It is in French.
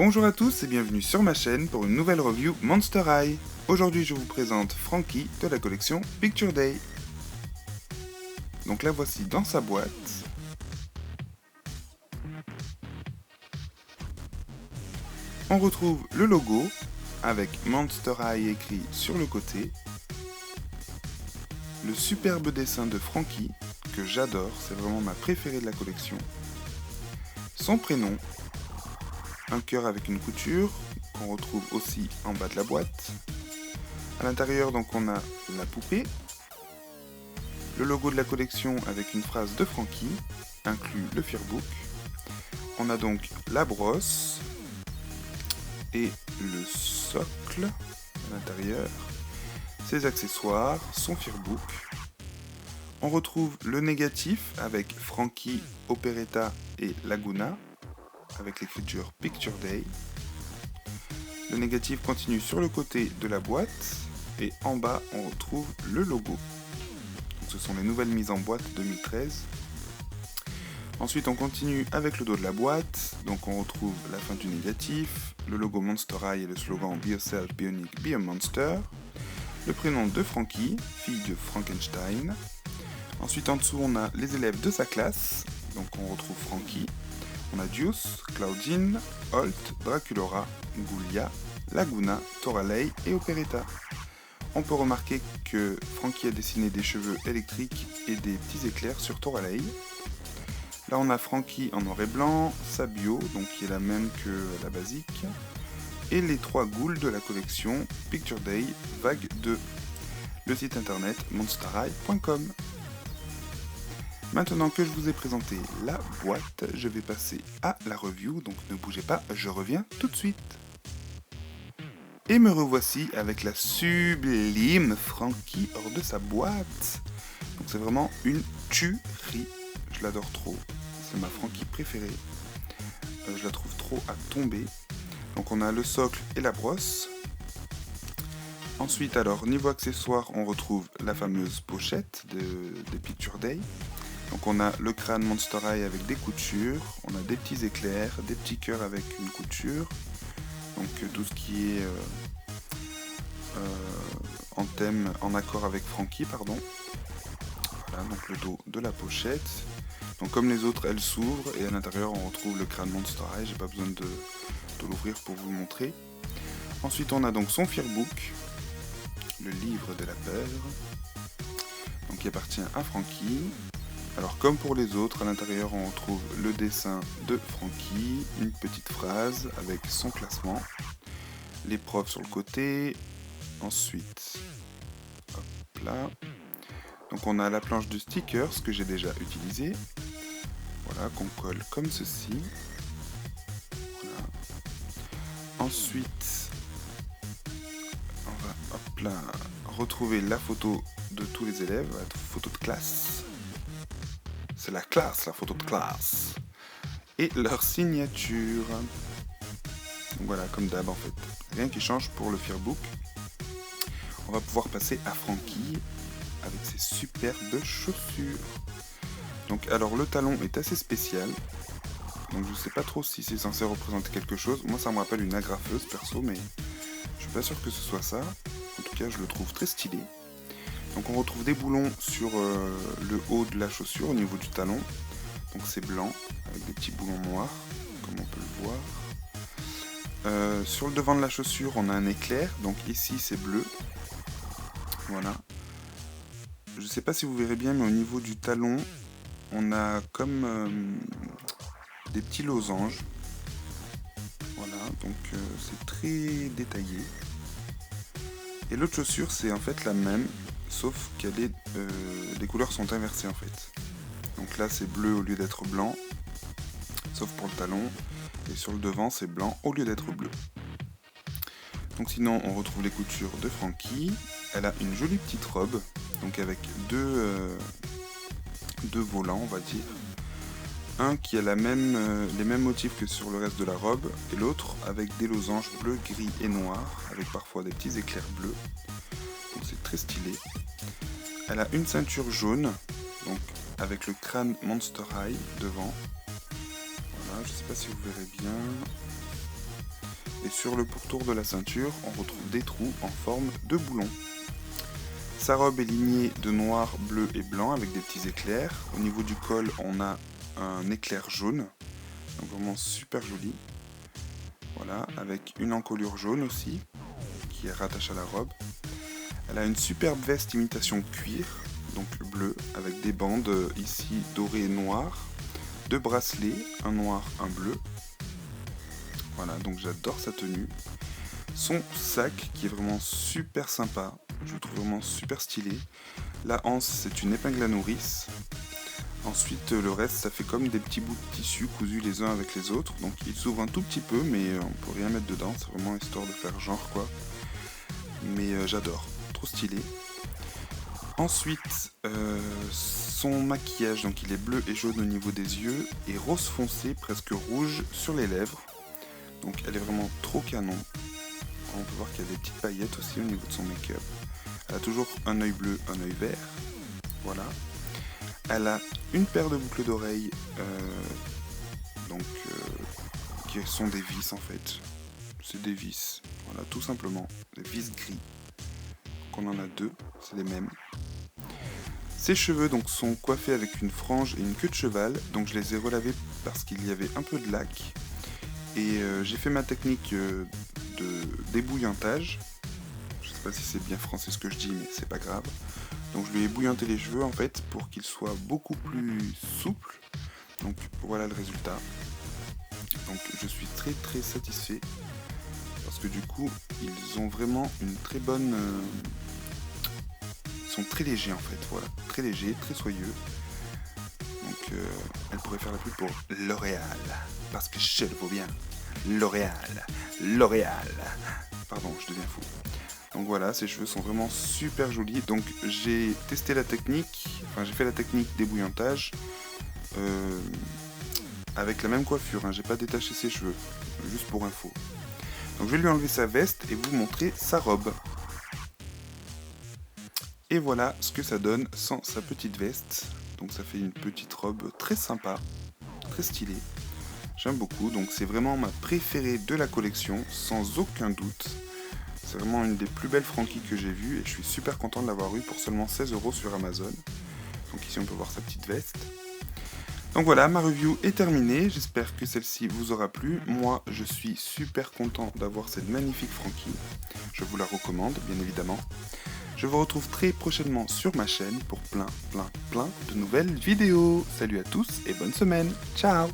Bonjour à tous et bienvenue sur ma chaîne pour une nouvelle review Monster High. Aujourd'hui je vous présente Frankie de la collection Picture Day. Donc la voici dans sa boîte. On retrouve le logo avec Monster High écrit sur le côté. Le superbe dessin de Frankie que j'adore, c'est vraiment ma préférée de la collection. Son prénom, un cœur avec une couture qu'on retrouve aussi en bas de la boîte. À l'intérieur donc on a la poupée, le logo de la collection avec une phrase de Frankie, inclut le Firbook. On a donc la brosse et le socle à l'intérieur, ses accessoires, son Firbook. On retrouve le négatif avec Frankie, Operetta et Laguna, avec l'écriture Picture Day. Le négatif continue sur le côté de la boîte et en bas on retrouve le logo. Donc, ce sont les nouvelles mises en boîte 2013. Ensuite on continue avec le dos de la boîte, donc on retrouve la fin du négatif, le logo Monster High et le slogan Be Yourself, Be Unique, Be a Monster, le prénom de Frankie, fille de Frankenstein. Ensuite en dessous on a les élèves de sa classe, donc on retrouve Frankie, on a Deuce, Claudine, Holt, Draculora, Goulia, Laguna, Toralei et Operetta. On peut remarquer que Frankie a dessiné des cheveux électriques et des petits éclairs sur Toralei. Là on a Frankie en noir et blanc, sa bio, donc qui est la même que la basique, et les 3 ghouls de la collection Picture Day Vague 2. Le site internet monsterhigh.com. Maintenant que je vous ai présenté la boîte, je vais passer à la review, donc ne bougez pas, je reviens tout de suite. Et me revoici avec la sublime Frankie hors de sa boîte. Donc c'est vraiment une tuerie, je l'adore trop. C'est ma Frankie préférée. Je la trouve trop à tomber. Donc on a le socle et la brosse. Ensuite alors niveau accessoires on retrouve la fameuse pochette de Picture Day. Donc on a le crâne Monster High avec des coutures. On a des petits éclairs, des petits cœurs avec une couture. Donc tout ce qui est en thème, en accord avec Frankie, pardon. Voilà donc le dos de la pochette. Donc comme les autres, elle s'ouvre et à l'intérieur on retrouve le crâne Monster High, j'ai pas besoin de l'ouvrir pour vous le montrer. Ensuite on a donc son Firbook, le livre de la peur, donc qui appartient à Frankie. Alors comme pour les autres, à l'intérieur on retrouve le dessin de Frankie, une petite phrase avec son classement, les profs sur le côté, ensuite, hop là. Donc on a la planche de stickers que j'ai déjà utilisée. Voilà, qu'on colle comme ceci. Voilà. Ensuite, on va hop là, retrouver la photo de tous les élèves, la photo de classe. C'est la classe, la photo de classe. Et leur signature. Donc voilà, comme d'hab en fait. Rien qui change pour le Firbook. On va pouvoir passer à Frankie avec ses superbes chaussures. Donc alors le talon est assez spécial, donc je sais pas trop si c'est censé représenter quelque chose. Moi ça me rappelle une agrafeuse perso, mais je suis pas sûr que ce soit ça. En tout cas je le trouve très stylé. Donc on retrouve des boulons sur le haut de la chaussure au niveau du talon. Donc c'est blanc avec des petits boulons noirs comme on peut le voir. Sur le devant de la chaussure on a un éclair, donc ici c'est bleu. Voilà. Je sais pas si vous verrez bien, mais au niveau du talon on a comme des petits losanges. Voilà, donc c'est très détaillé. Et l'autre chaussure c'est en fait la même, sauf qu'elle est, les couleurs sont inversées en fait. Donc là c'est bleu au lieu d'être blanc, sauf pour le talon. Et sur le devant c'est blanc au lieu d'être bleu. Donc sinon on retrouve les coutures de Frankie. Elle a une jolie petite robe, donc avec deux volants on va dire. Un qui a les mêmes motifs que sur le reste de la robe, et l'autre avec des losanges bleu, gris et noir, avec parfois des petits éclairs bleus. Donc c'est très stylé. Elle a une ceinture jaune, donc avec le crâne Monster High devant. Voilà, je sais pas si vous verrez bien. sur le pourtour de la ceinture, on retrouve des trous en forme de boulon. Sa robe est lignée de noir, bleu et blanc avec des petits éclairs. Au niveau du col, on a un éclair jaune, donc vraiment super joli. Voilà, avec une encolure jaune aussi, qui est rattachée à la robe. Elle a une superbe veste imitation cuir, donc bleu, avec des bandes ici dorées et noires, deux bracelets, un noir, un bleu. Voilà, donc j'adore sa tenue. Son sac qui est vraiment super sympa, je le trouve vraiment super stylé. La anse, c'est une épingle à nourrice. Ensuite, le reste, ça fait comme des petits bouts de tissu cousus les uns avec les autres. Donc ils s'ouvrent un tout petit peu, mais on peut rien mettre dedans, c'est vraiment histoire de faire genre quoi. Mais j'adore, trop stylé. Ensuite, son maquillage, donc il est bleu et jaune au niveau des yeux et rose foncé, presque rouge sur les lèvres. Donc elle est vraiment trop canon. On peut voir qu'il y a des petites paillettes aussi au niveau de son make-up. Elle a toujours un œil bleu, un œil vert. Voilà. Elle a une paire de boucles d'oreilles, qui sont des vis en fait. C'est des vis, voilà, tout simplement. Des vis gris. Donc on en a deux, c'est les mêmes. Ses cheveux donc sont coiffés avec une frange et une queue de cheval, donc je les ai relavés parce qu'il y avait un peu de lac. Et j'ai fait ma technique de débouillantage. Je sais pas si c'est bien français ce que je dis, mais c'est pas grave. Donc je lui ai bouillanté les cheveux en fait pour qu'ils soient beaucoup plus souples. Donc voilà le résultat. Donc je suis très très satisfait parce que du coup ils ont vraiment une très bonne... Ils sont très légers en fait, voilà, très légers, très soyeux. Donc elle pourrait faire la pub pour L'Oréal, parce que je le vaux bien. L'Oréal, L'Oréal. Pardon, je deviens fou. Donc voilà, ses cheveux sont vraiment super jolis. Donc j'ai testé la technique, enfin j'ai fait la technique débouillantage avec la même coiffure, hein. J'ai pas détaché ses cheveux, juste pour info. Donc je vais lui enlever sa veste et vous montrer sa robe. Et voilà ce que ça donne sans sa petite veste. Donc ça fait une petite robe très sympa, très stylée. J'aime beaucoup, donc c'est vraiment ma préférée de la collection, sans aucun doute. C'est vraiment une des plus belles Frankie que j'ai vues et je suis super content de l'avoir eu pour seulement 16 € sur Amazon. Donc ici on peut voir sa petite veste. Donc voilà, ma review est terminée, j'espère que celle-ci vous aura plu. Moi je suis super content d'avoir cette magnifique Frankie. Je vous la recommande bien évidemment. Je vous retrouve très prochainement sur ma chaîne pour plein de nouvelles vidéos. Salut à tous et bonne semaine. Ciao!